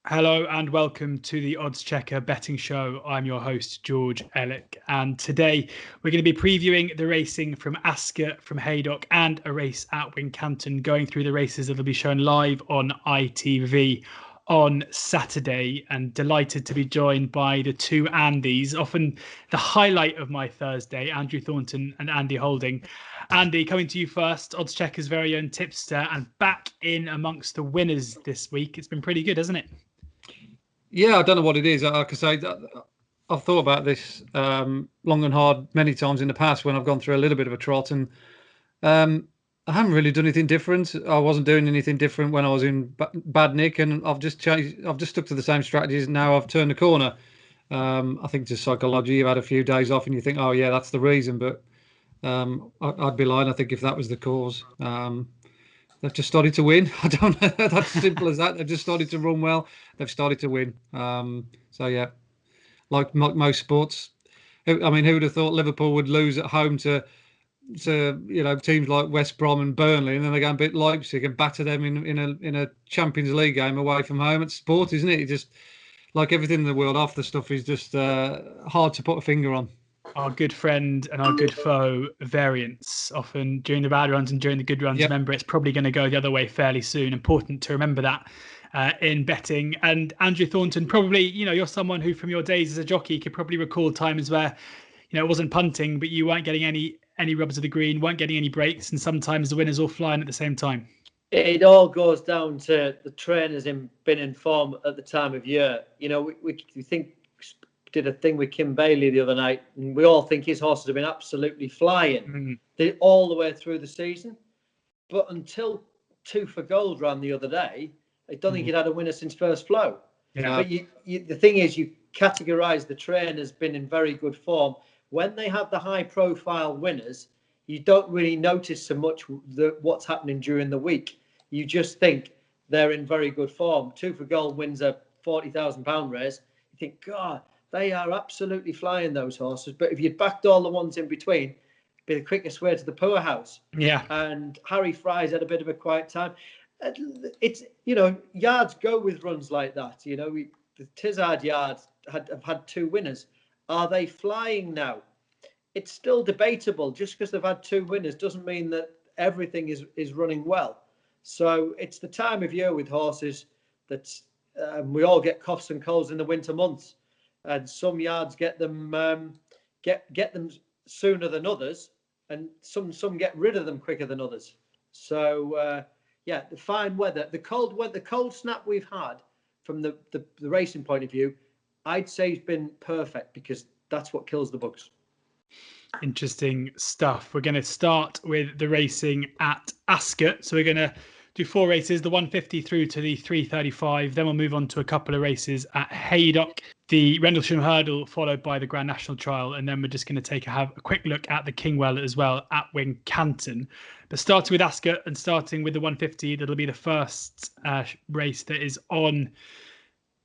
Hello and welcome to the Oddschecker betting show. I'm your host, George Elek, and today we're going to be previewing the racing from Ascot, from Haydock, and a race at Wincanton, going through the races that will be shown live on ITV on Saturday. And delighted to be joined by the two Andys, often the highlight of my Thursday, Andrew Thornton and Andy Holding. Andy, coming to you first, Oddschecker's very own tipster, and back in amongst the winners this week. It's been pretty good, hasn't it? Yeah, I don't know what it is. Like I say, I've thought about this long and hard many times in the past when I've gone through a little bit of a trot, and I haven't really done anything different. I wasn't doing anything different when I was in bad nick, and I've just changed. I've just stuck to the same strategies. Now I've turned the corner. I think just psychology. You've had a few days off, and you think, oh yeah, that's the reason. But I'd be lying. I think if that was the cause. They've just started to win. I don't know. That's simple as that. They've just started to run well. They've started to win. So yeah, like most sports. I mean, who would have thought Liverpool would lose at home to teams like West Brom and Burnley, and then they go and beat Leipzig and batter them in a Champions League game away from home. It's sport, isn't it? It just, like everything in the world, half the stuff is just hard to put a finger on. Our good friend and our good foe variance, often during the bad runs and during the good runs. Yep. Remember, it's probably going to go the other way fairly soon. Important to remember that in betting. And Andrew Thornton, probably, you're someone who from your days as a jockey could probably recall times where, it wasn't punting, but you weren't getting any rubs of the green, weren't getting any breaks, and sometimes the winners all flying at the same time. It all goes down to the trainers been in form at the time of year. We think did a thing with Kim Bailey the other night, and we all think his horses have been absolutely flying all the way through the season. But until 2 for Gold ran the other day, I don't think he'd had a winner since First Flow. Yeah. But the thing is, you categorise the trainers been in very good form. When they have the high-profile winners, you don't really notice so much what's happening during the week. You just think they're in very good form. 2 for Gold wins a £40,000 race. You think, God, they are absolutely flying, those horses. But if you'd backed all the ones in between, it'd be the quickest way to the poorhouse. Yeah. And Harry Fry's had a bit of a quiet time. It's, yards go with runs like that. The Tizard yards have had 2 winners. Are they flying now? It's still debatable. Just because they've had 2 winners doesn't mean that everything is running well. So it's the time of year with horses that we all get coughs and colds in the winter months. And some yards get them get them sooner than others, and some get rid of them quicker than others. So the fine weather, the cold snap we've had from the racing point of view, I'd say has been perfect, because that's what kills the bugs. Interesting stuff. We're going to start with the racing at Ascot. So we're going to do 4 races, the 150 through to the 335. Then we'll move on to a couple of races at Haydock, the Rendlesham Hurdle, followed by the Grand National Trial. And then we're just going to have a quick look at the Kingwell as well at Wincanton. But starting with Ascot and starting with the 150, that'll be the first race that is on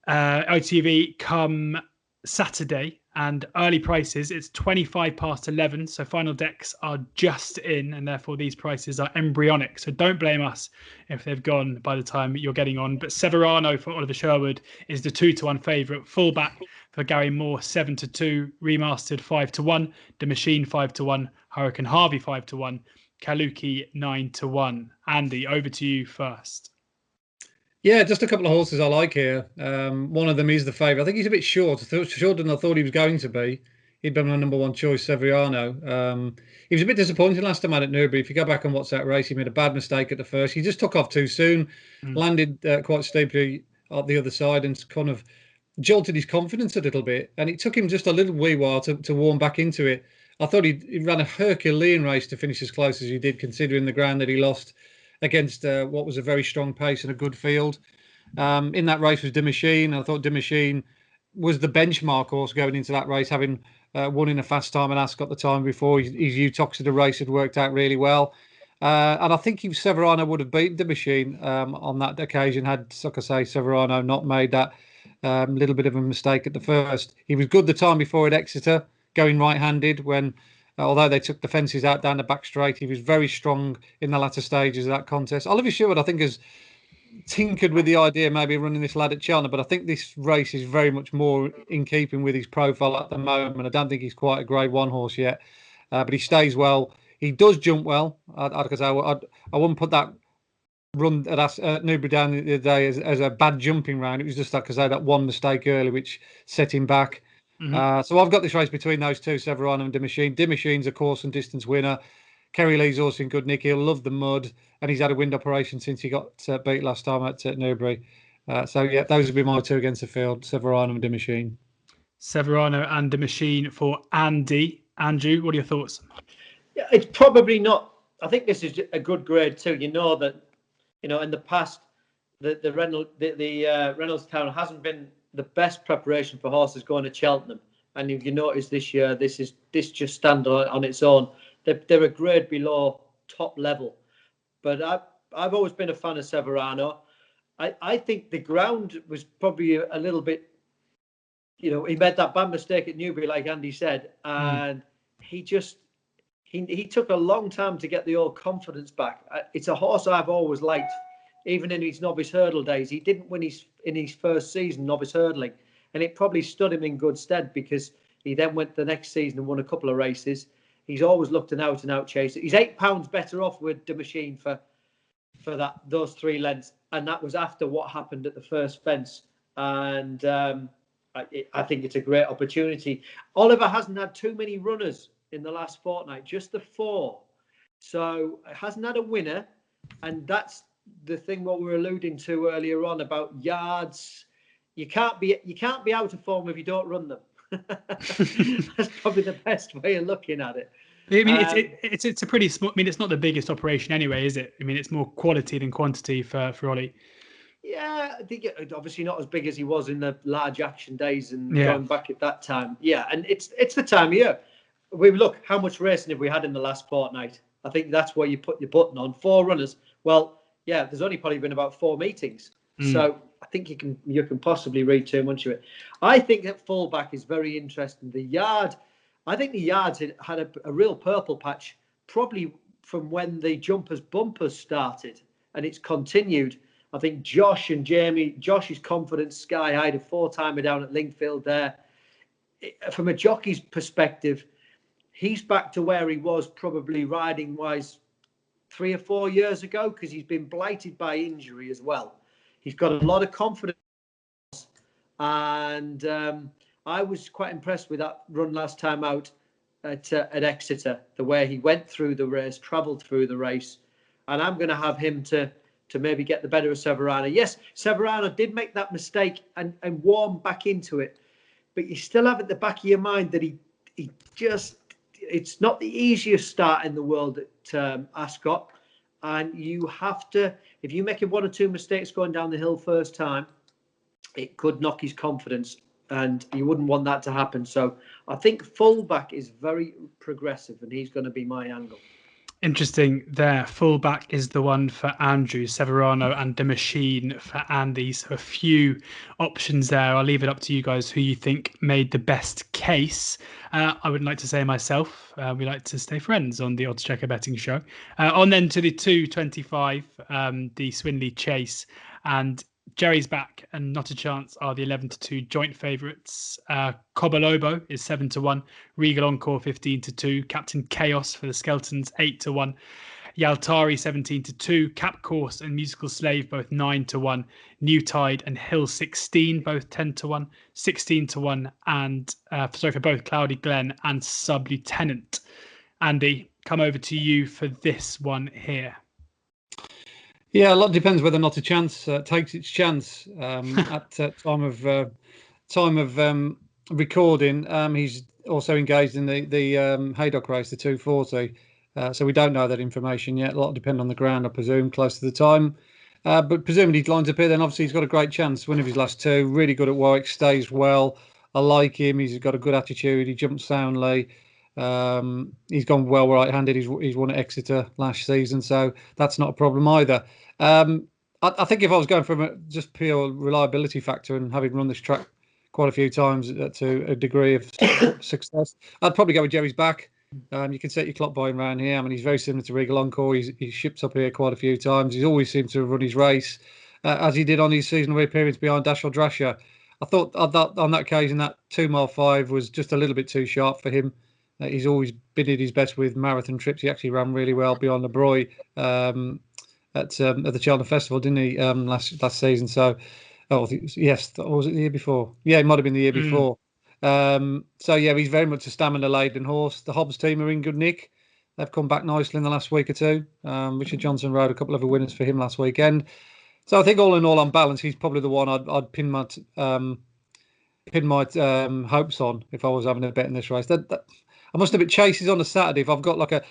ITV come Saturday. And early prices, it's 25 past 11. So final decks are just in, and therefore these prices are embryonic. So don't blame us if they've gone by the time you're getting on. But Severano for Oliver Sherwood is the 2-1 favourite. Fullback for Gary Moore, 7-2. Remastered, 5-1. The Machine, 5-1. Hurricane Harvey, 5-1. Kaluki, 9-1. Andy, over to you first. Yeah, just a couple of horses I like here. One of them is the favourite. I think he's a bit shorter than I thought he was going to be. He'd been my number 1 choice, Severiano. He was a bit disappointing last time out at Newbury. If you go back and watch that race, he made a bad mistake at the first. He just took off too soon, landed quite steeply at the other side, and kind of jolted his confidence a little bit. And it took him just a little wee while to warm back into it. I thought he ran a Herculean race to finish as close as he did, considering the ground that he lost against what was a very strong pace and a good field. In that race was De Machine. I thought De Machine was the benchmark horse going into that race, having won in a fast time at Ascot the time before. His Utoxeter race had worked out really well. And I think Severano would have beaten De Machine on that occasion had, like I say, Severano not made that little bit of a mistake at the first. He was good the time before at Exeter, going right-handed when... although they took the fences out down the back straight, he was very strong in the latter stages of that contest. Oliver Sherwood, I think, has tinkered with the idea maybe running this lad at Cheltenham, but I think this race is very much more in keeping with his profile at the moment. I don't think he's quite a Grade 1 horse yet, but he stays well. He does jump well. I wouldn't put that run at Newbury down the other day as a bad jumping round. It was just that one mistake early which set him back. So I've got this race between those two, Severano and Dimachine. Dimachine's a course and distance winner. Kerry Lee's also in good nick. He'll love the mud, and he's had a wind operation since he got beat last time at Newbury. So yeah, those would be my two against the field: Severano and Dimachine. Severano and Dimachine for Andy. Andrew, what are your thoughts? Yeah, it's probably not. I think this is a good grade too. You know that, in the past, the Reynoldstown hasn't been the best preparation for horses going to Cheltenham, and if you notice this year, this just stands on its own. They're a grade below top level, but I've always been a fan of Severano. I think the ground was probably a little bit, he made that bad mistake at Newbury, like Andy said, and he took a long time to get the old confidence back. It's a horse I've always liked, even in his novice hurdle days. He didn't win in his first season novice hurdling, and it probably stood him in good stead because he then went the next season and won a couple of races. He's always looked an out-and-out chaser. He's £8 better off with Dimachine for those 3 lengths, and that was after what happened at the first fence. And I think it's a great opportunity. Oliver hasn't had too many runners in the last fortnight, just the 4. So it hasn't had a winner, and that's the thing what we were alluding to earlier on about yards. You can't be out of form if you don't run them. That's probably the best way of looking at it. I mean, it's a pretty small. I mean, it's not the biggest operation anyway, is it? I mean, it's more quality than quantity for Ollie. Yeah, I think obviously not as big as he was in the large action days and going back at that time. Yeah, and it's the time of year. Look how much racing have we had in the last fortnight. I think that's where you put your button on 4 runners. Well, yeah, there's only probably been about 4 meetings, so I think you can possibly read too much of it. I think that fullback is very interesting. I think the yards had a real purple patch, probably from when the jumpers bumpers started, and it's continued. I think Josh's confidence sky high, the 4-timer down at Lingfield there. From a jockey's perspective, he's back to where he was probably riding wise 3 or 4 years ago, because he's been blighted by injury as well. He's got a lot of confidence, and I was quite impressed with that run last time out at Exeter, the way he went through the race, travelled through the race, and I'm going to have him to maybe get the better of Severano. Yes, Severano did make that mistake and warm back into it, but you still have at the back of your mind that it's not the easiest start in the world at Ascot, and you have to, if you make 1 or 2 mistakes going down the hill first time, it could knock his confidence, and you wouldn't want that to happen. So I think fullback is very progressive, and he's going to be my angle. Interesting there. Fullback is the one for Andrew, Severano and Dimachine for Andy. So a few options there. I'll leave it up to you guys who you think made the best case. I would like to say myself, we like to stay friends on the oddschecker betting show. On then to the 225, the Swindley Chase, and Jerry's back and Not a Chance are the 11-2 joint favourites. Cobolobo is 7-1. Regal Encore 15-2. Captain Chaos for the Skeltons 8-1. Yaltari 17-2. Cap Course and Musical Slave both 9-1. New Tide and Hill 16 both 10-1. 16-1 and for both Cloudy Glen and Sub Lieutenant. Andy, come over to you for this one here. Yeah, a lot depends whether Not a Chance takes its chance at time of recording. He's also engaged in the Haydock race, the 240. So we don't know that information yet. A lot depend on the ground, I presume, close to the time. But presumably he lines up here, then obviously he's got a great chance. One of his last 2, really good at Warwick, stays well. I like him. He's got a good attitude. He jumps soundly. He's gone well right-handed. He's won at Exeter last season, so that's not a problem either. I think if I was going from a just pure reliability factor and having run this track quite a few times to a degree of success, I'd probably go with Jerry's back. You can set your clock by him around here. I mean, he's very similar to Regal Encore. He ships up here quite a few times. He's always seemed to run his race. as he did on his seasonal appearance behind Dashel Drasher. I thought on that occasion that 2 mile 5 was just a little bit too sharp for him. He's always been at his best with marathon trips. He actually ran really well beyond the Broy at the Cheltenham Festival, didn't he, last season? So, yes, or was it the year before? Yeah, it might have been the year before. So yeah, he's very much a stamina-laden horse. The Hobbs team are in good nick. They've come back nicely in the last week or two. Richard Johnson rode a couple of winners for him last weekend. So I think all in all, on balance, he's probably the one I'd pin my hopes on if I was having a bet in this race. I must admit, chases on a Saturday. If I've got like a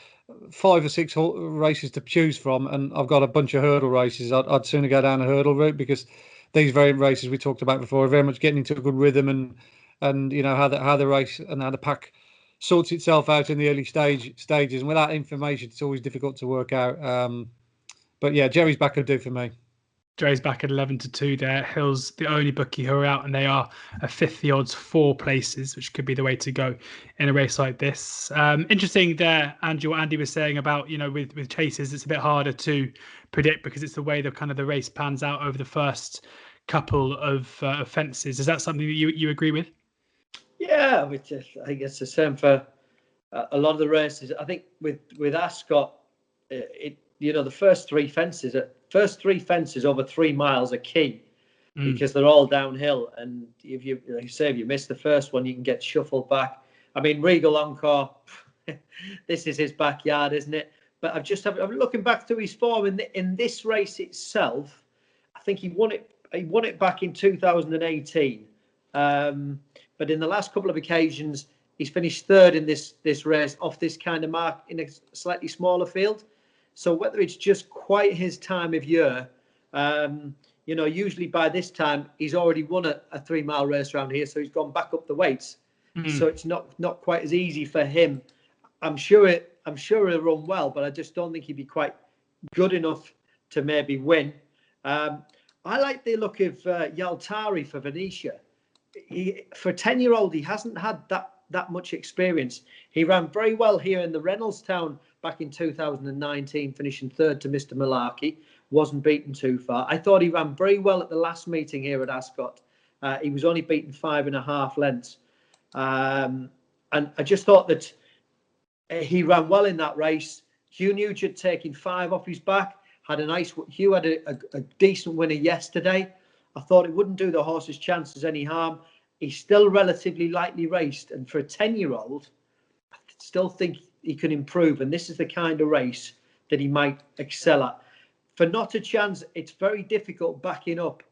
5 or 6 races to choose from, and I've got a bunch of hurdle races, I'd sooner go down a hurdle route, because these very races we talked about before are very much getting into a good rhythm, and you know how the race and how the pack sorts itself out in the early stages. And without information, it's always difficult to work out. But yeah, Jerry's back will do for me. Jerry's back at 11-2 there. Hill's the only bookie who are out, and they are a fifth the odds 4 places, which could be the way to go in a race like this. Interesting there, Andrew, what Andy was saying about, with chases, it's a bit harder to predict because it's the way the race pans out over the first couple of fences. Is that something that you agree with? Yeah, I think it's the same for a lot of the races. I think with Ascot, the first three fences over 3 miles are key because they're all downhill, and if you miss the first one, you can get shuffled back. I mean, Regal Encore, this is his backyard, isn't it? But I'm looking back through his form in this race itself. I think he won it back in 2018, but in the last couple of occasions, he's finished third in this race off this kind of mark in a slightly smaller field. So whether it's just quite his time of year, usually by this time he's already won a 3 mile race around here, so he's gone back up the weights. So it's not quite as easy for him. I'm sure he'll run well, but I just don't think he'd be quite good enough to maybe win. I like the look of Yaltari for Venetia. For a 10-year-old, he hasn't had that much experience. He ran very well here in the Reynoldstown back in 2019, finishing third to Mr. Malarkey. Wasn't beaten too far. I thought he ran very well at the last meeting here at Ascot. He was only beaten 5.5 lengths. And I just thought that he ran well in that race. Hugh Nugent taking 5 off his back. Hugh had a decent winner yesterday. I thought it wouldn't do the horse's chances any harm. He's still relatively lightly raced, and for a 10-year-old, I still think he can improve, and this is the kind of race that he might excel at. For Not a Chance, it's very difficult backing up.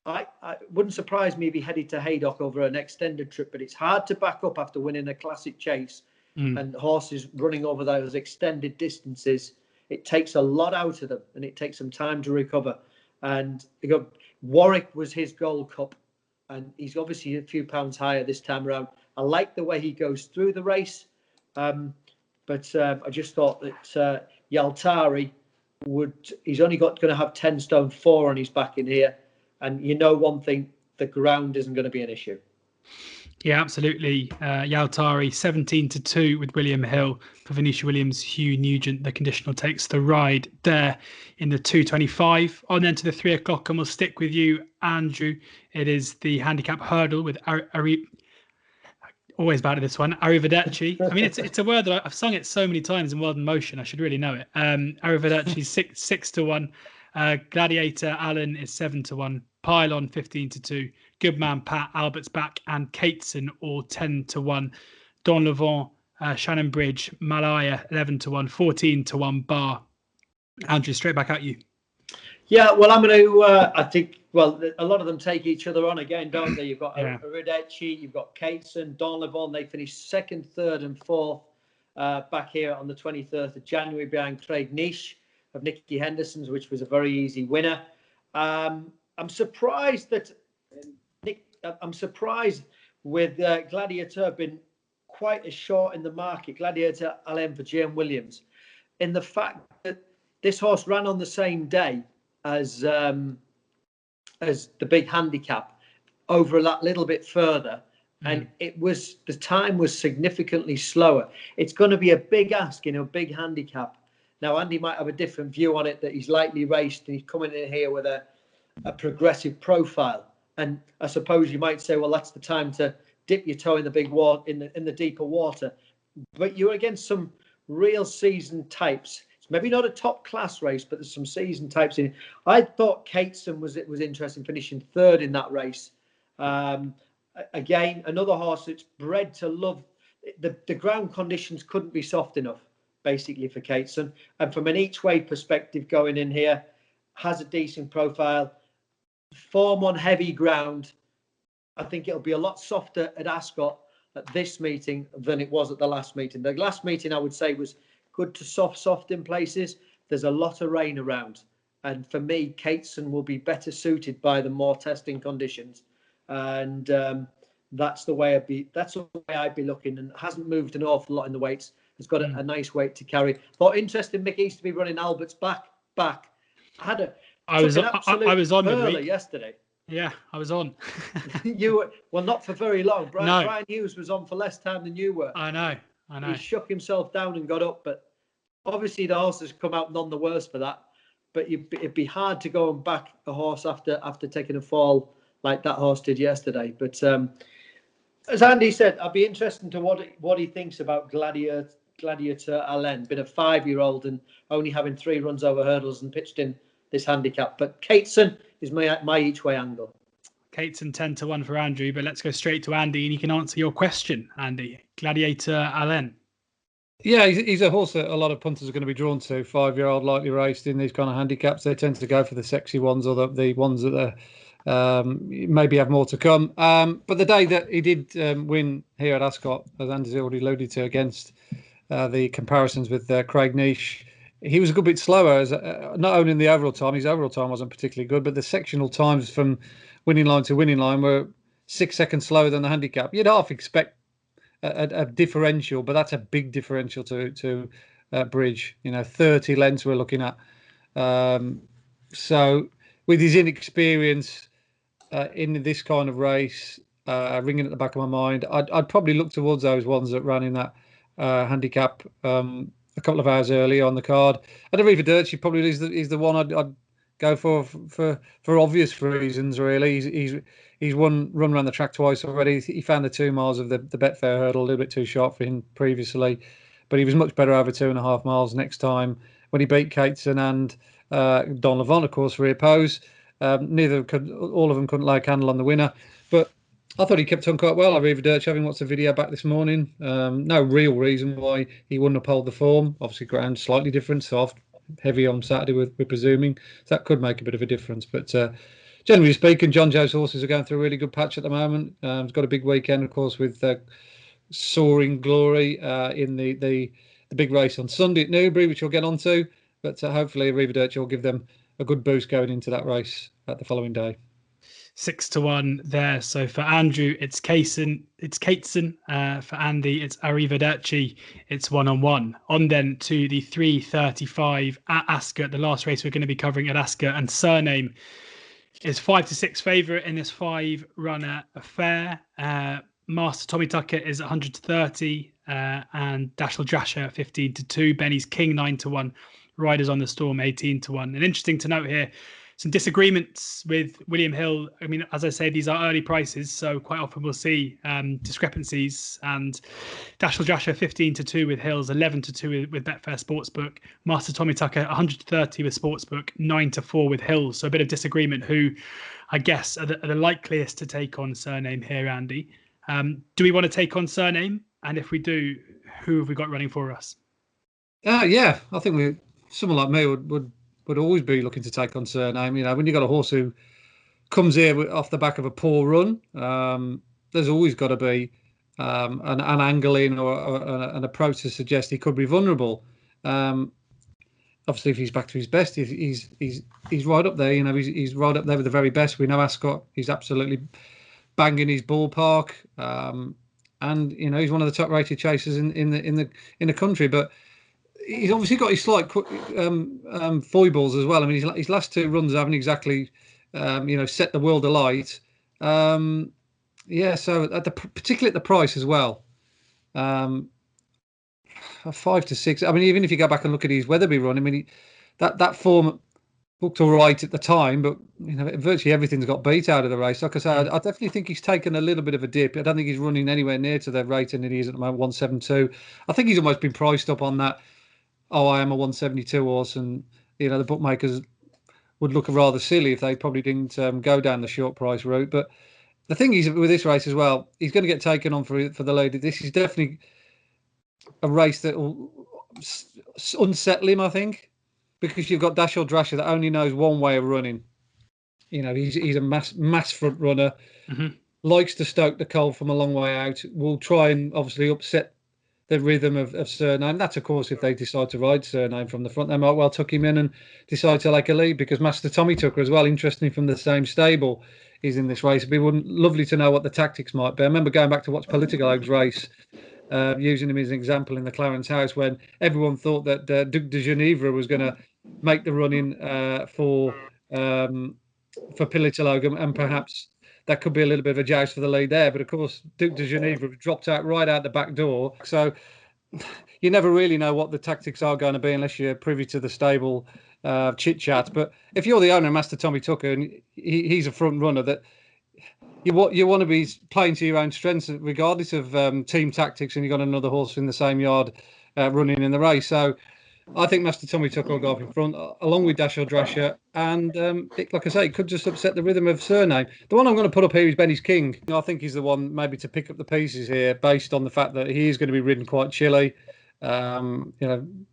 I wouldn't surprise me if he headed to Haydock over an extended trip, but it's hard to back up after winning a classic chase. And horses running over those extended distances, it takes a lot out of them, and it takes some time to recover. And Warwick was his Gold Cup, and he's obviously a few pounds higher this time around. I like the way he goes through the race, but I just thought that Yaltari he's only going to have 10 stone 4 on his back in here, and one thing, the ground isn't going to be an issue. Yeah, absolutely. Yaltari 17-2 with William Hill for Venetia Williams. Hugh Nugent, the conditional, takes the ride there in the 2:25. On then to the 3 o'clock, and we'll stick with you, Andrew. It is the handicap hurdle with always bad at this one, Arrivederci. I mean, it's a word that I've sung it so many times in World in Motion. I should really know it. Arrivederci 6-1. Gladiator Allen is 7-1. Pylon 15-2. Goodman Pat, Albert's Back, and Cateson all 10-1. Don Levant, Shannon Bridge, Malaya 11-1, 14-1 Bar. Andrew, straight back at you. Yeah, well, I'm going to. I think. Well, a lot of them take each other on again, don't they? You've got Arrivederci, you've got Cateson, Don Levant. They finished 2nd, 3rd, and 4th back here on the 23rd of January behind Craig Nish of Nicky Henderson's, which was a very easy winner. I'm surprised with Gladiator been quite a short in the market. Gladiator Alain for Jane Williams, in the fact that this horse ran on the same day as the big handicap over that little bit further, and the time was significantly slower. It's going to be a big ask in a big handicap. Now, Andy might have a different view on it, that he's lightly raced and he's coming in here with a a progressive profile. And I suppose you might say, well, that's the time to dip your toe in the big water, in the deeper water. But you're against some real seasoned types. It's maybe not a top class race, but there's some seasoned types in it. I thought Cateson was interesting, finishing third in that race. Again, another horse that's bred to love. The ground conditions couldn't be soft enough, basically, for Cateson. And from an each way perspective, going in here, has a decent profile. Form on heavy ground. I think it'll be a lot softer at Ascot at this meeting than it was at the last meeting. The last meeting, I would say, was good to soft in places. There's a lot of rain around. And for me, Cateson will be better suited by the more testing conditions. And that's the way I'd be looking, and hasn't moved an awful lot in the weights. It's got a nice weight to carry. Thought interesting, Mick East to be running Albert's back. I was on with yesterday. Yeah, I was on. You were, well, not for very long. Brian Hughes was on for less time than you were. I know. He shook himself down and got up, but obviously the horse has come out none the worse for that. But it'd be hard to go and back a horse after taking a fall like that horse did yesterday. But as Andy said, I'd be interested to what he thinks about Gladiator Alain. Been a 5-year-old and only having 3 runs over hurdles and pitched in this handicap. But Cateson is my each way angle. Cateson 10-1 for Andrew, but let's go straight to Andy and he can answer your question, Andy. Gladiator Alain. Yeah, he's a horse that a lot of punters are going to be drawn to. 5-year-old, lightly raced in these kind of handicaps. They tend to go for the sexy ones or the ones that maybe have more to come. But the day that he did win here at Ascot, as Andy's already alluded to, against the comparisons with Craig Niche, he was a good bit slower. Not only in the overall time, his overall time wasn't particularly good, but the sectional times from winning line to winning line were 6 seconds slower than the handicap. You'd half expect a differential, but that's a big differential to Bridge. 30 lengths we're looking at. So with his inexperience in this kind of race, ringing at the back of my mind, I'd probably look towards those ones that ran in that handicap a couple of hours early on the card. And Arrivederci probably is the one I'd go for obvious reasons. Really, he's run around the track twice already. He found the 2 miles of the Betfair Hurdle a little bit too sharp for him previously, but he was much better over 2.5 miles next time when he beat Cateson and Don Levant, of course, rear pose. All of them couldn't lay a candle on the winner, but I thought he kept on quite well. Arrivederci, having watched the video back this morning, no real reason why he wouldn't uphold the form. Obviously, ground slightly different, soft, heavy on Saturday, we're presuming. So that could make a bit of a difference. But generally speaking, John Joe's horses are going through a really good patch at the moment. He's got a big weekend, of course, with Soaring Glory in the big race on Sunday at Newbury, which we'll get on to. But hopefully, Arrivederci will give them a good boost going into that race the following day. 6-1 there. So for Andrew, it's Cateson. For Andy, it's Arrivederci. It's 1-1. On then to the 3:35 at Ascot, the last race we're going to be covering at Ascot, and Cyrname is 5-6 favourite in this 5-runner affair. Master Tommytucker is 130, and Dashel Drasher 15-2. Bennys King 9-1. Riders on the Storm 18-1. And interesting to note here, some disagreements with William Hill. I mean, as I say, these are early prices, so quite often we'll see discrepancies. And Dashel Drasher 15-2 with Hills, 11-2 with Betfair Sportsbook. Master Tommytucker 130 with Sportsbook, 9-4 with Hills. So a bit of disagreement. Who, I guess, are the likeliest to take on Cyrname here, Andy? Do we want to take on Cyrname? And if we do, who have we got running for us? Yeah, I think someone like me would always be looking to take on Cyrname. When you've got a horse who comes here off the back of a poor run, there's always got to be an angle in or an approach to suggest he could be vulnerable. Obviously, if he's back to his best, he's right up there. He's right up there with the very best. We know Ascot. He's absolutely banging his ballpark, and he's one of the top-rated chasers in the country. But he's obviously got his slight foibles as well. I mean, his last 2 runs haven't exactly, set the world alight. So particularly at the price as well, 5-6. I mean, even if you go back and look at his Weatherby run, I mean, that form booked all right at the time, but virtually everything's got beat out of the race. Like I say, I definitely think he's taken a little bit of a dip. I don't think he's running anywhere near to the rating that he is at the moment, 172. I think he's almost been priced up on that. Oh, I am a 172 horse, and the bookmakers would look rather silly if they probably didn't go down the short price route. But the thing is with this race as well, he's going to get taken on for the lead. This is definitely a race that will unsettle him, I think, because you've got Dashel Drasher that only knows one way of running. He's a mass front runner, likes to stoke the cold from a long way out, will try and obviously upset the rhythm of Cyrname. That's, of course, if they decide to ride Cyrname from the front, they might well tuck him in and decide to like a lead, because Master Tommytucker as well, interestingly from the same stable, is in this race. It'd be lovely to know what the tactics might be. I remember going back to watch Political Oaks race, using him as an example in the Clarence House, when everyone thought that Duc de Genèvre was going to make the run-in for Pilitalogue, and perhaps that could be a little bit of a joust for the lead there. But of course, Duc de Genèvre dropped out right out the back door. So you never really know what the tactics are going to be unless you're privy to the stable chit-chat. But if you're the owner of Master Tommytucker and he's a front runner, that you want to be playing to your own strengths regardless of team tactics, and you've got another horse in the same yard running in the race. So I think Master Tommytucker will go up in front, along with Dashel Drasher, and like I say, it could just upset the rhythm of Cyrname. The one I'm going to put up here is Bennys King. I think he's the one maybe to pick up the pieces here, based on the fact that he is going to be ridden quite chilly. Dan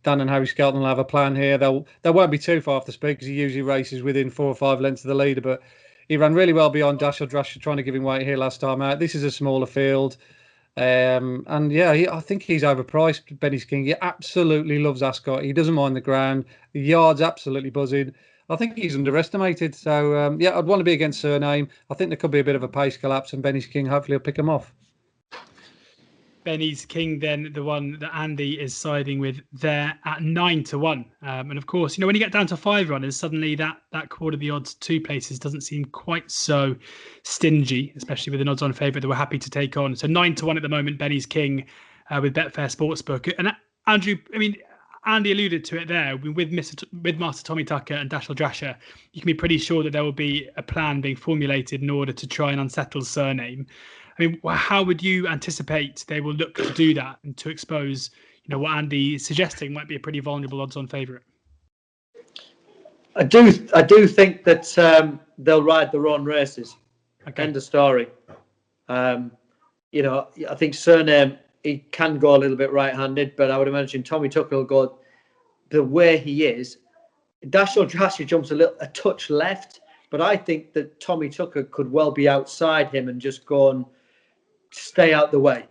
and Harry Skelton will have a plan here. They won't be too far off the speed, because he usually races within 4 or 5 lengths of the leader, but he ran really well beyond Dashel Drasher, trying to give him weight here last time out. This is a smaller field. And yeah, I think he's overpriced, Bennys King. He absolutely loves Ascot. He doesn't mind the ground. The yard's absolutely buzzing. I think he's underestimated. So, yeah, I'd want to be against Cyrname. I think there could be a bit of a pace collapse, and Bennys King hopefully will pick him off. Bennys King, then the one that Andy is siding with there at 9-1. And of course, when you get down to 5 runners, suddenly that quarter of the odds 2 places doesn't seem quite so stingy, especially with an odds on favourite that we're happy to take on. So 9-1 at the moment, Bennys King with Betfair Sportsbook. And Andrew, Andy alluded to it there with Master Tommytucker and Dashel Drasher. You can be pretty sure that there will be a plan being formulated in order to try and unsettle Cyrname. How would you anticipate they will look to do that and to expose, what Andy is suggesting might be a pretty vulnerable odds-on favourite? I do think that they'll ride their own races. Okay. End of story. I think Cyrname, he can go a little bit right-handed, but I would imagine Tommytucker will go the way he is. Dashel Drasher jumps a touch left, but I think that Tommytucker could well be outside him and just go and stay out the way.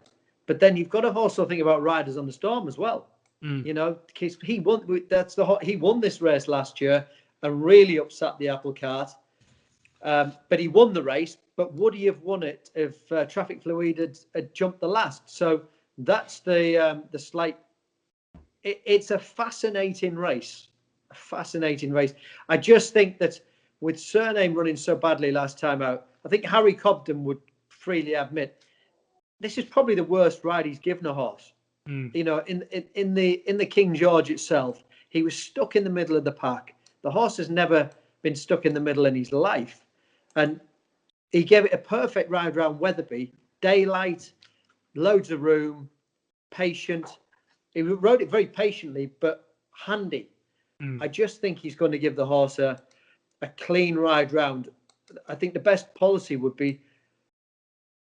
But then you've got to also think about riders on the storm as well. Because he won. He won this race last year and really upset the apple cart. But he won the race. But would he have won it if Traffic Fluid had jumped the last? So that's the slight. It's a fascinating race. A fascinating race. I just think that with Cyrname running so badly last time out, I think Harry Cobden would freely admit this is probably the worst ride he's given a horse. In the King George itself, he was stuck in the middle of the pack. The horse has never been stuck in the middle in his life, and he gave it a perfect ride round Wetherby. Daylight, loads of room, patient. He rode it very patiently, but handy. I just think he's going to give the horse a clean ride round. I think the best policy would be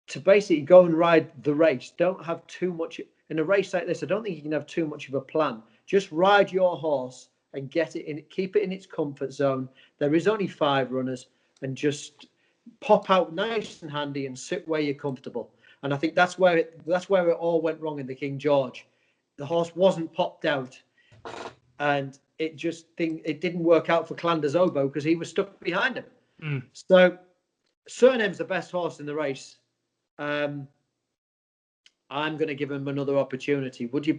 to basically go and ride the race. Don't have too much in a race like this. I don't think you can have too much of a plan. Just ride your horse and get it in, keep it in its comfort zone. There is only 5 runners, and just pop out nice and handy and sit where you're comfortable. And I think that's where it all went wrong in the King George. The horse wasn't popped out, and it didn't work out for Clanders Oboe because he was stuck behind him. So Cyrname's the best horse in the race. I'm going to give him another opportunity. Would you?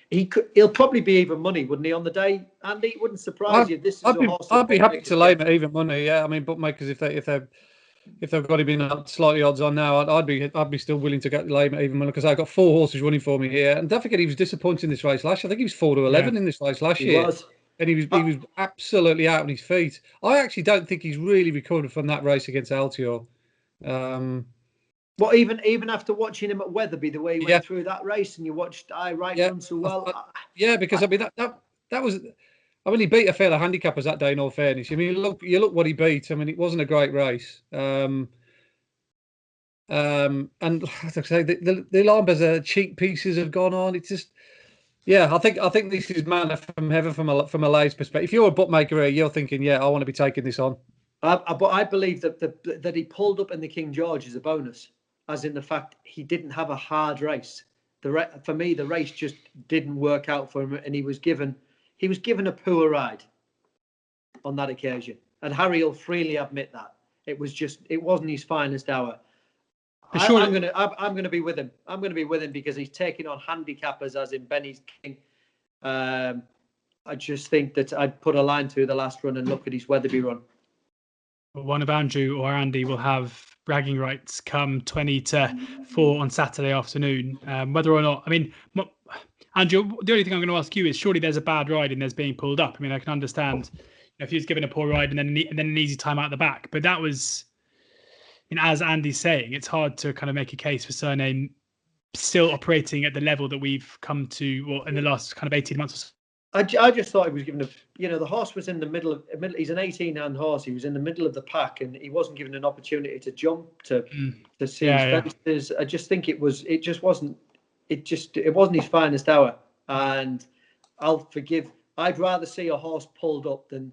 He'll probably be even money, wouldn't he, on the day? Andy, it wouldn't surprise you. This is a horse. I'd be happy to lay him at even money. Yeah, I mean, bookmakers, if they've got him in slightly odds on now, I'd be still willing to lay him at even money, because I've got 4 horses running for me here. And don't forget, he was disappointing in this race last year. I think he was 4-11 in this race last year. He was. and he was absolutely out on his feet. I actually don't think he's really recovered from that race against Altior. Well, even after watching him at Wetherby, the way he went through that race, and you watched done so well. Because I mean that was. I mean, he beat a fair handicappers that day. In all fairness, I mean, you look what he beat. I mean, it wasn't a great race. And as I say, the Lambers cheek pieces have gone on. It's just, I think this is manna from heaven from a lay's perspective. If you're a bookmaker here, you're thinking, I want to be taking this on. But I believe that he pulled up in the King George is a bonus, as in the fact he didn't have a hard race. For me, the race just didn't work out for him, and he was given a poor ride on that occasion. And Harry will freely admit that it wasn't his finest hour. I'm gonna be with him. I'm gonna be with him because he's taking on handicappers, as in Bennys King. I just think that I'd put a line through the last run and look at his Wetherby run. One of Andrew or Andy will have bragging rights come 20 to 4 on Saturday afternoon. Whether or not, I mean, Andrew, the only thing I'm going to ask you is, surely there's a bad ride and there's being pulled up. I mean, I can understand if he was given a poor ride and then an easy time out the back, but that was, as Andy's saying, it's hard to kind of make a case for Cyrname still operating at the level that we've come to in the last kind of 18 months or so. I just thought he was given the horse was in the middle. He's an 18-hand horse. He was in the middle of the pack, and he wasn't given an opportunity to jump to see his fences. I just think it wasn't his finest hour, and I'll forgive. I'd rather see a horse pulled up than.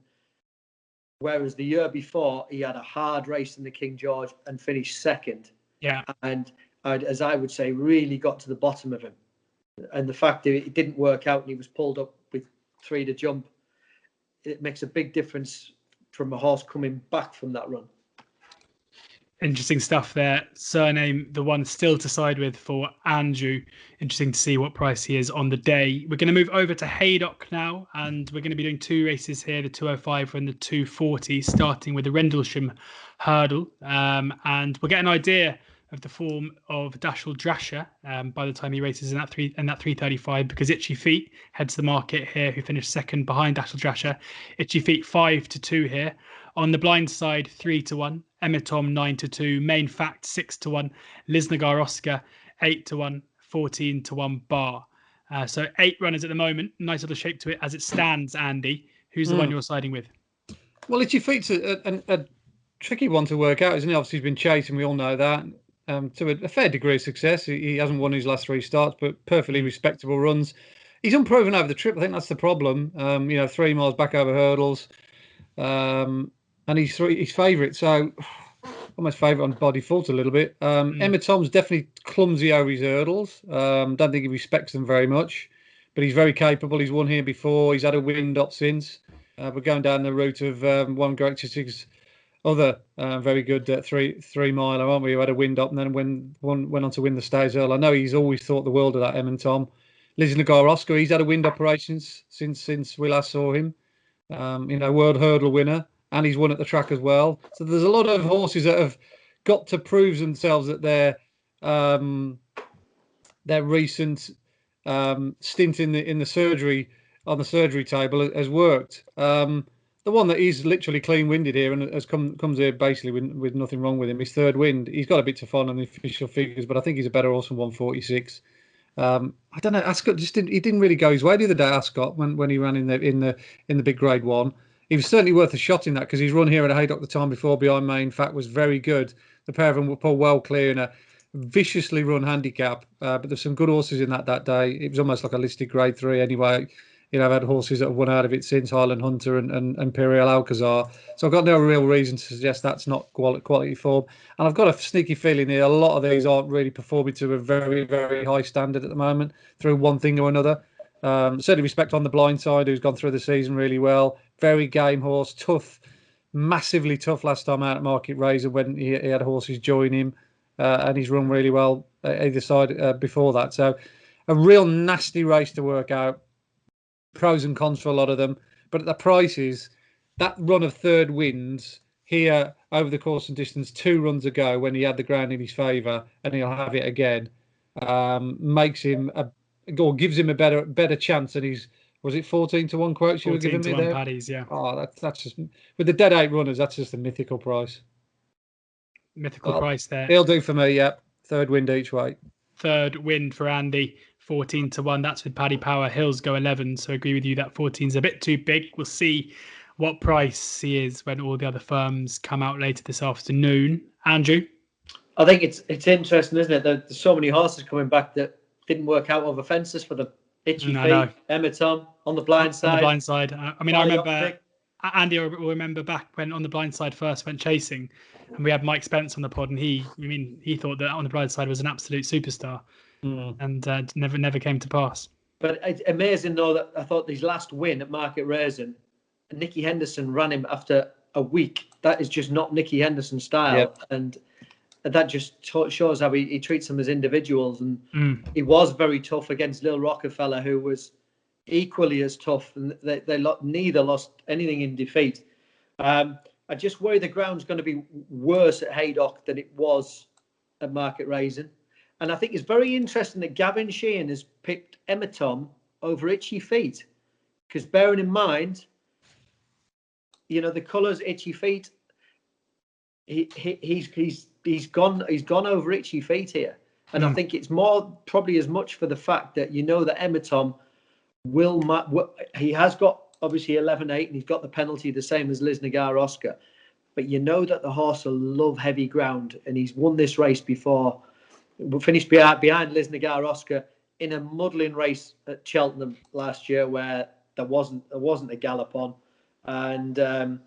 Whereas the year before he had a hard race in the King George and finished second. Yeah, and as I would say, really got to the bottom of him. And the fact that it didn't work out and he was pulled up with 3 to jump, it makes a big difference from a horse coming back from that run. Interesting stuff there. Cyrname, the one still to side with for Andrew. Interesting to see what price he is on the day. We're going to move over to Haydock now, and we're going to be doing 2 races here, the 205 and the 240, starting with the Rendlesham Hurdle. And we'll get an idea of the form of Dashel Drasher by the time he races in that 335, because Itchy Feet heads the market here, who finished second behind Dashel Drasher. Itchy Feet 5 to 2 here. On the blind side, 3 to 1. Emitom 9 to 2. Main Fact 6 to 1. Lisnagar Oscar 8 to 1. 14 to 1 bar. So 8 runners at the moment. Nice little shape to it as it stands, Andy. Who's the one you're siding with? Well, Itchy Feet's a tricky one to work out, isn't he? Obviously, he's been chasing. We all know that. To a fair degree of success. He hasn't won his last 3 starts, but perfectly respectable runs. He's unproven over the trip. I think that's the problem. 3 miles back over hurdles. And he's favourite, so almost favourite on by default a little bit. Emma Tom's definitely clumsy over his hurdles. Don't think he respects them very much, but he's very capable. He's won here before. He's had a wind up since. We're going down the route of one Greg Chiswick's other very good 3 miler, aren't we? Who had a wind up and then went on to win the Stays Earl. I know he's always thought the world of that Emma Tom. Liz Nagar Oscar, he's had a wind operations since we last saw him. World hurdle winner. And he's won at the track as well. So there's a lot of horses that have got to prove themselves that their recent stint in the surgery on the surgery table has worked. The one that is literally clean winded here and comes here basically with nothing wrong with him. His third wind. He's got a bit to find on the official figures, but I think he's a better horse than 146. I don't know. Ascot didn't really go his way the other day. Ascot when he ran in the big Grade 1. He was certainly worth a shot in that because his run here at Haydock the time before behind Main Fact was very good. The pair of them were pulled well clear in a viciously run handicap. But there's some good horses in that day. It was almost like a listed Grade 3 anyway. I've had horses that have won out of it since, Highland Hunter and Imperial Alcazar. So I've got no real reason to suggest that's not quality form. And I've got a sneaky feeling here a lot of these aren't really performing to a very, very high standard at the moment through one thing or another. Certainly respect on the blind side, who's gone through the season really well. Very game horse, tough, massively tough last time out at Market Razor when he had horses join him, and he's run really well either side before that. So a real nasty race to work out. Pros and cons for a lot of them, but at the prices, that run of third wins here over the course and distance 2 runs ago when he had the ground in his favour, and he'll have it again, makes him or gives him a better chance than his Was it 14-1 quotes you were giving me 14-1 there? paddies, yeah. Oh, that's just with the dead 8 runners. That's just a mythical price. Mythical price there. He'll do for me. Yeah, third wind each way. Third wind for Andy, 14-1. That's with Paddy Power. Hills go 11. So I agree with you that 14 is a bit too big. We'll see what price he is when all the other firms come out later this afternoon. Andrew? I think it's interesting, isn't it? There's so many horses coming back that didn't work out over fences for them. Itchy Feet, Emma Tom on the blind side. On the blind side. I remember, Andy will remember back when On the Blind Side first went chasing, and we had Mike Spence on the pod, and he thought that On the Blind Side was an absolute superstar, and never came to pass. But it's amazing though that I thought his last win at Market Raisin, Nicky Henderson ran him after a week. That is just not Nicky Henderson's style, and that just shows how he treats them as individuals. And he was very tough against Lil Rockefeller, who was equally as tough, and neither lost anything in defeat. I just worry the ground's going to be worse at Haydock than it was at Market Raisin. And I think it's very interesting that Gavin Sheehan has picked Emma Tom over Itchy Feet, because bearing in mind, the colours Itchy Feet, he's gone over Itchy Feet here, and I think it's more probably as much for the fact that that Emma Tom he has got obviously 11-8, and he's got the penalty the same as Liz Nagar Oscar, but that the horse will love heavy ground, and he's won this race before. We finished behind Liz Nagar Oscar in a muddling race at Cheltenham last year where there wasn't a gallop on, and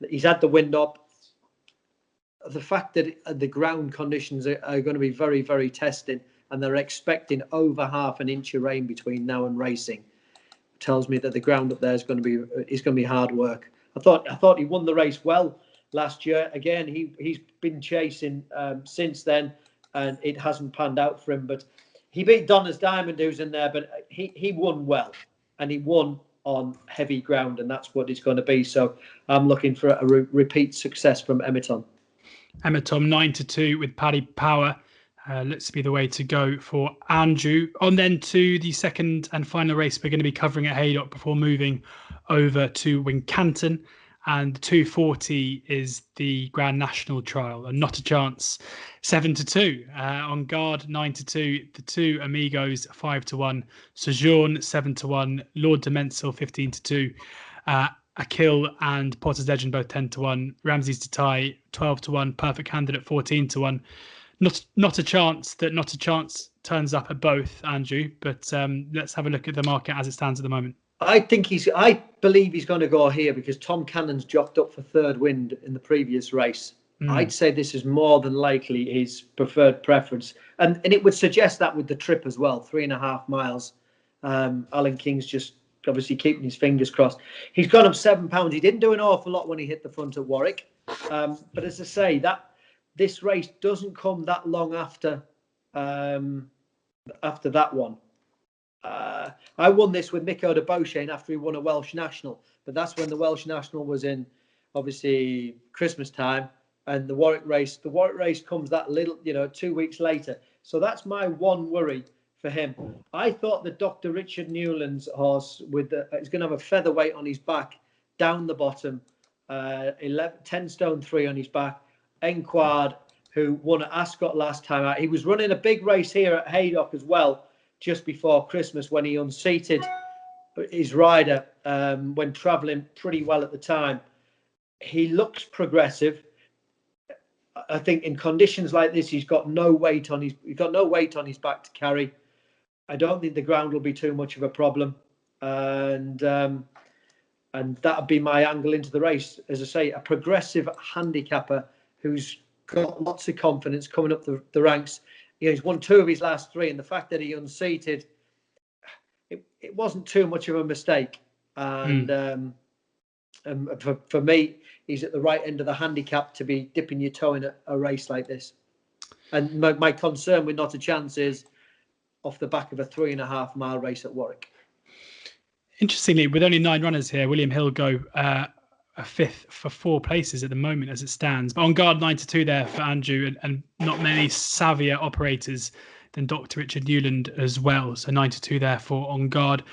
he's had the wind up. The fact that the ground conditions are going to be very, very testing, and they're expecting over half an inch of rain between now and racing, tells me that the ground up there is going to be hard work. I thought he won the race well last year. Again, he's been chasing since then, and it hasn't panned out for him. But he beat Donna's Diamond, who's in there, but he won well, and he won on heavy ground, and that's what it's going to be. So I'm looking for a repeat success from Emma Tom. Emma Tom 9-2 with Paddy Power. Looks to be the way to go for Andrew. On then to the second and final race we're going to be covering at Haydock before moving over to Wincanton. And 240 is the Grand National Trial, and Not a Chance 7-2. On guard 9-2, the two Amigos 5-1, Sojourn 7-1, Lord Demensil 15-2. Akil and Potter's Legend both 10-1. Ramsey's to tie 12-1. Perfect Candidate 14-1. Not a chance turns up at both, Andrew. But let's have a look at the market as it stands at the moment. I believe he's going to go here because Tom Cannon's jocked up for third wind in the previous race. I'd say this is more than likely his preferred preference, and it would suggest that with the trip as well, 3.5 miles. Alan King's just obviously keeping his fingers crossed. He's gone up £7. He didn't do an awful lot when he hit the front at Warwick, but as I say, that this race doesn't come that long after that one. I won this with Miko de Beauchesne after he won a Welsh National, but that's when the Welsh National was in obviously Christmas time, and the Warwick race comes that little 2 weeks later. So that's my one worry for him. I thought that Dr. Richard Newland's horse is going to have a featherweight on his back down the bottom, 10 stone 3 on his back. Enquard, who won at Ascot last time out, he was running a big race here at Haydock as well just before Christmas when he unseated his rider when travelling pretty well at the time. He looks progressive. I think in conditions like this, he's got no weight on his back to carry. I don't think the ground will be too much of a problem, and that would be my angle into the race. As I say, a progressive handicapper who's got lots of confidence coming up the ranks. He's won 2 of his last 3, and the fact that he unseated, it wasn't too much of a mistake. And for me, he's at the right end of the handicap to be dipping your toe in a race like this. And my concern with Not a Chance is off the back of a 3.5 mile race at Warwick. Interestingly, with only 9 runners here, William Hill go a 5th for 4 places at the moment as it stands. But on guard 9-2 there for Andrew, and not many savvier operators than Dr. Richard Newland as well. So 9-2 there for on guard.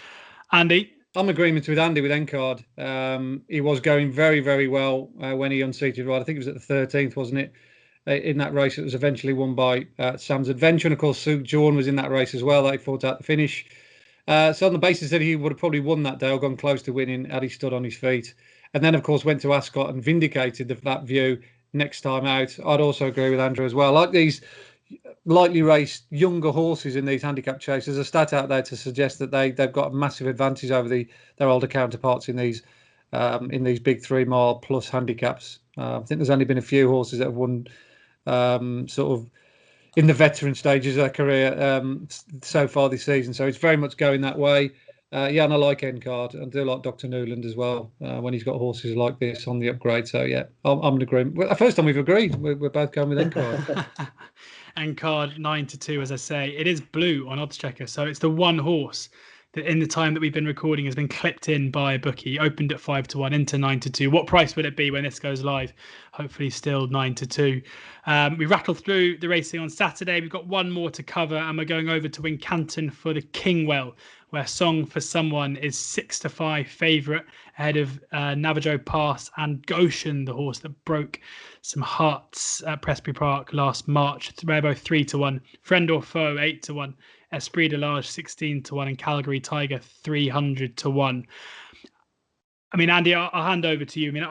Andy, I'm in agreement with Andy with Encard. He was going very, very well when he unseated right. I think it was at the 13th, wasn't it? In that race, it was eventually won by Sam's Adventure. And of course, Sue Jorn was in that race as well. They fought out the finish. So on the basis that he would have probably won that day or gone close to winning had he stood on his feet. And then, of course, went to Ascot and vindicated that view next time out. I'd also agree with Andrew as well. Like these lightly raced younger horses in these handicap chases, there's a stat out there to suggest that they've got a massive advantage over their older counterparts in these big 3 mile plus handicaps. I think there's only been a few horses that have won sort of in the veteran stages of their career so far this season. So it's very much going that way. Yeah, and I like Encard. I do like Dr. Newland as well when he's got horses like this on the upgrade. So yeah, I'm in agreement. Well, the first time we've agreed, we're both going with Encard. Encard 9-2, as I say, it is blue on oddschecker, so it's the one horse that in the time that we've been recording has been clipped in by a bookie. Opened at 5-1 into 9-2. What price will it be when this goes live? Hopefully still 9-2. We rattled through the racing on Saturday. We've got one more to cover, and we're going over to Wincanton for the Kingwell, where Song for Someone is 6-5 favourite ahead of Navajo Pass and Goshen, the horse that broke some hearts at Presbury Park last March. They're both 3-1. Friend or Foe 8-1. Esprit de Large 16-1 and Calgary Tiger 300-1. I mean, Andy, I'll hand over to you. I mean,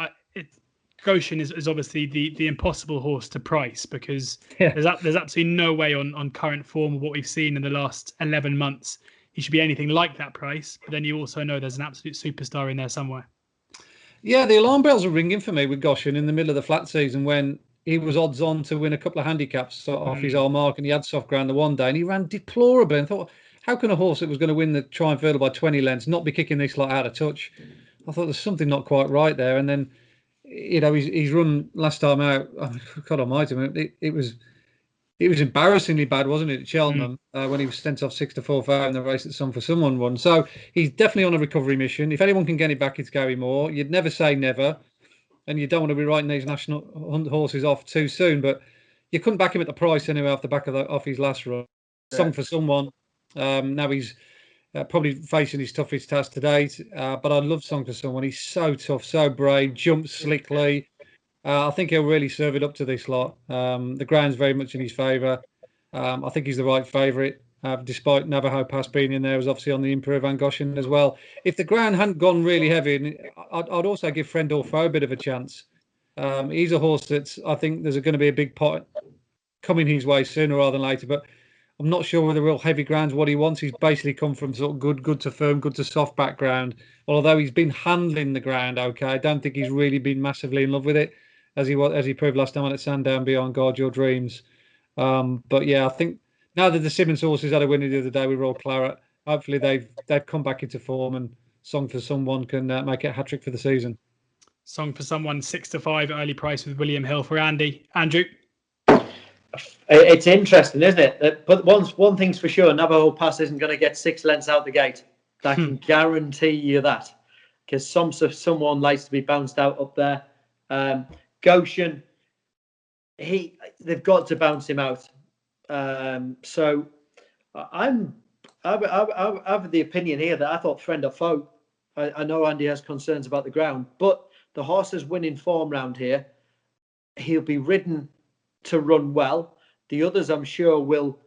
Goshen is obviously the impossible horse to price because there's absolutely no way on current form of what we've seen in the last 11 months he should be anything like that price. But then you also know there's an absolute superstar in there somewhere. Yeah, the alarm bells are ringing for me with Goshen in the middle of the flat season when he was odds on to win a couple of handicaps off his old mark, and he had soft ground the one day, and he ran deplorably. And thought, how can a horse that was going to win the Triumph Hurdle by 20 lengths not be kicking this lot out of touch? I thought there's something not quite right there. And then, he's run last time out. Oh, God Almighty, it was embarrassingly bad, wasn't it, at Cheltenham when he was sent off 6-4 in the race that Song for Someone won. So he's definitely on a recovery mission. If anyone can get it back, it's Gary Moore. You'd never say never. And you don't want to be writing these national horses off too soon, but you couldn't back him at the price anyway off the back off his last run. Yeah. Song for Someone. Now he's probably facing his toughest task to date, but I love Song for Someone. He's so tough, so brave, jumps slickly. I think he'll really serve it up to this lot. The ground's very much in his favour. I think he's the right favourite. Despite Navajo Pass being in there, was obviously on the Emperor Van Goshen as well. If the ground hadn't gone really heavy, I'd also give Friend or Foe a bit of a chance. He's a horse that I think there's going to be a big pot coming his way sooner rather than later. But I'm not sure whether real heavy ground's what he wants. He's basically come from sort of good to firm, good to soft background. Although he's been handling the ground okay, I don't think he's really been massively in love with it, as he proved last time at Sandown Beyond Guard Your Dreams. But yeah, I think now that the Simmons horses had a winner the other day with Royal Claret, hopefully they've come back into form, and Song for Someone can make it a hat-trick for the season. Song for Someone 6-5 early price with William Hill for Andy. Andrew? It's interesting, isn't it? But one thing's for sure, Navajo Pass isn't going to get 6 lengths out the gate. I can guarantee you that, because someone likes to be bounced out up there. Goshen, they've got to bounce him out. So I have the opinion here that I thought Friend or Foe. I know Andy has concerns about the ground, but the horse is winning form round here. He'll be ridden to run well. The others, I'm sure, will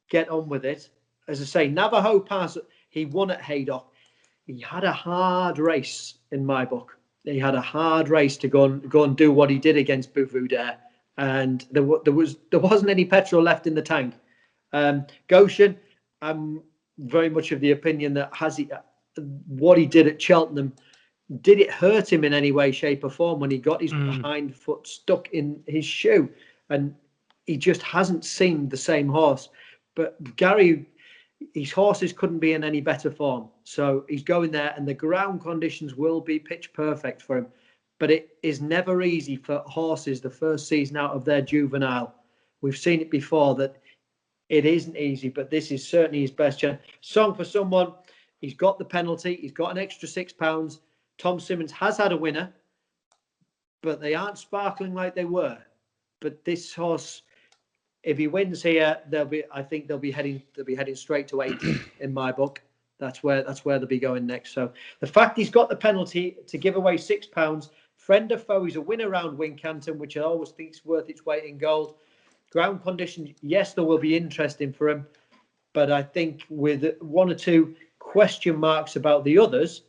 get on with it. As I say, Navajo Pass, he won at Haydock. He had a hard race in my book. He had a hard race to go and do what he did against Bouffou Dare, and there wasn't any petrol left in the tank. Goshen, I'm very much of the opinion that what he did at Cheltenham, did it hurt him in any way, shape, or form when he got his hind foot stuck in his shoe? And he just hasn't seemed the same horse. But Gary, his horses couldn't be in any better form. So he's going there, and the ground conditions will be pitch perfect for him. But it is never easy for horses the first season out of their juvenile. We've seen it before that it isn't easy, but this is certainly his best chance. Song for Someone, he's got the penalty. He's got an extra £6. Tom Simmons has had a winner, but they aren't sparkling like they were. But this horse, if he wins here, I think they'll be heading straight to 8 in my book. That's where they'll be going next. So the fact he's got the penalty to give away £6, friend or foe, he's a win around Wincanton, which I always think is worth its weight in gold. Ground conditions, yes, there will be interesting for him, but I think with one or two question marks about the others,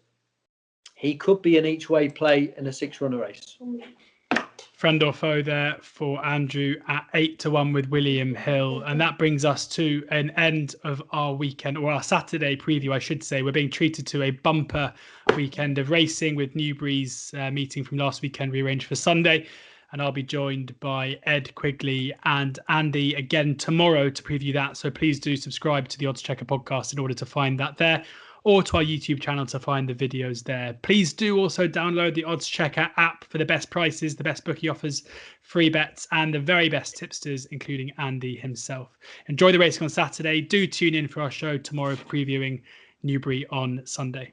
he could be an each way play in a 6-runner race. Friend or foe there for Andrew at 8-1 with William Hill. And that brings us to an end of our weekend, or our Saturday preview, I should say. We're being treated to a bumper weekend of racing with Newbury's meeting from last weekend rearranged for Sunday. And I'll be joined by Ed Quigley and Andy again tomorrow to preview that. So please do subscribe to the Oddschecker podcast in order to find that there, or to our YouTube channel to find the videos there. Please do also download the Oddschecker app for the best prices, the best bookie offers, free bets, and the very best tipsters, including Andy himself. Enjoy the racing on Saturday. Do tune in for our show tomorrow for previewing Newbury on Sunday.